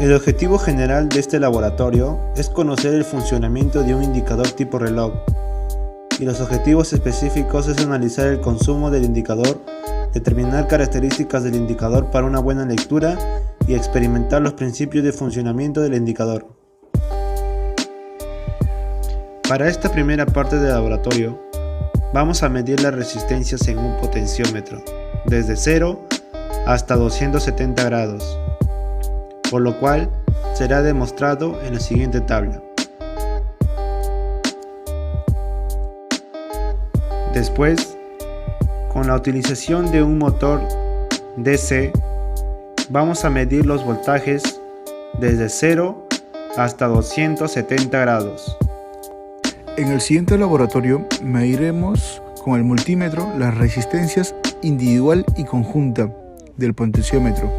El objetivo general de este laboratorio es conocer el funcionamiento de un indicador tipo reloj, y los objetivos específicos es analizar el consumo del indicador, determinar características del indicador para una buena lectura y experimentar los principios de funcionamiento del indicador. Para esta primera parte del laboratorio, vamos a medir las resistencias en un potenciómetro, desde 0 hasta 270 grados, por lo cual será demostrado en la siguiente tabla. Después, con la utilización de un motor DC, vamos a medir los voltajes desde 0 hasta 270 grados. En el siguiente laboratorio mediremos con el multímetro las resistencias individual y conjunta del potenciómetro,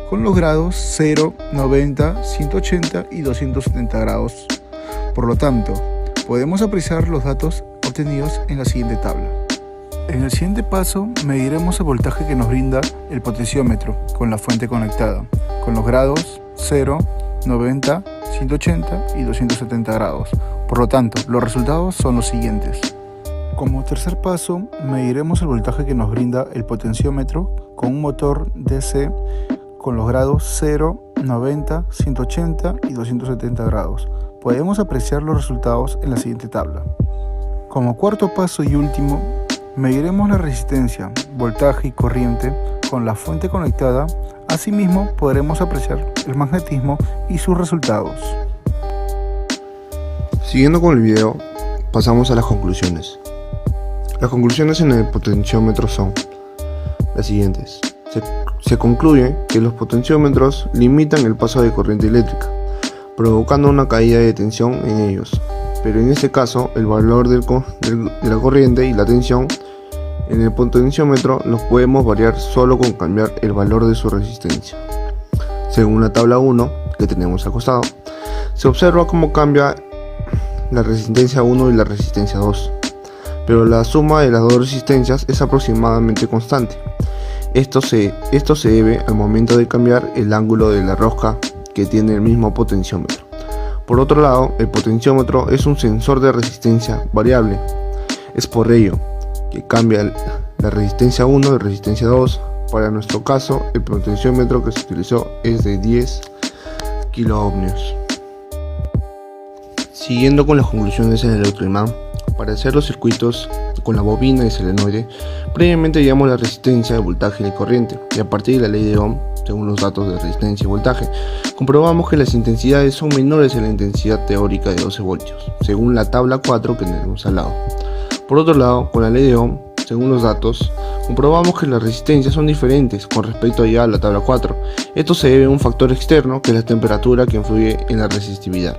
con los grados 0, 90, 180 y 270 grados. Por lo tanto, podemos apreciar los datos obtenidos en la siguiente tabla. En el siguiente paso mediremos el voltaje que nos brinda el potenciómetro con la fuente conectada, con los grados 0, 90, 180 y 270 grados. Por lo tanto, los resultados son los siguientes. Como tercer paso, mediremos el voltaje que nos brinda el potenciómetro con un motor DC con los grados 0, 90, 180 y 270 grados. Podemos apreciar los resultados en la siguiente tabla. Como cuarto paso y último, mediremos la resistencia, voltaje y corriente con la fuente conectada. Asimismo, podremos apreciar el magnetismo y sus resultados. Siguiendo con el video, pasamos a las conclusiones. Las conclusiones en el potenciómetro son las siguientes. Se concluye que los potenciómetros limitan el paso de corriente eléctrica, provocando una caída de tensión en ellos. Pero en este caso, el valor de la corriente y la tensión en el potenciómetro los podemos variar solo con cambiar el valor de su resistencia. Según la tabla 1 que tenemos al costado, se observa cómo cambia la resistencia 1 y la resistencia 2, pero la suma de las dos resistencias es aproximadamente constante. Esto se debe al momento de cambiar el ángulo de la rosca que tiene el mismo potenciómetro. Por otro lado, el potenciómetro es un sensor de resistencia variable. Es por ello que cambia la resistencia 1 y resistencia 2. Para nuestro caso, el potenciómetro que se utilizó es de 10 kiloohmios. Siguiendo con las conclusiones en el electroimán, para hacer los circuitos con la bobina y solenoide, previamente hallamos la resistencia, el voltaje y la corriente, y a partir de la ley de Ohm, según los datos de resistencia y voltaje, comprobamos que las intensidades son menores en la intensidad teórica de 12 voltios, según la tabla 4 que tenemos al lado. Por otro lado, con la ley de Ohm, según los datos, comprobamos que las resistencias son diferentes con respecto ya a la tabla 4. Esto se debe a un factor externo que es la temperatura que influye en la resistividad.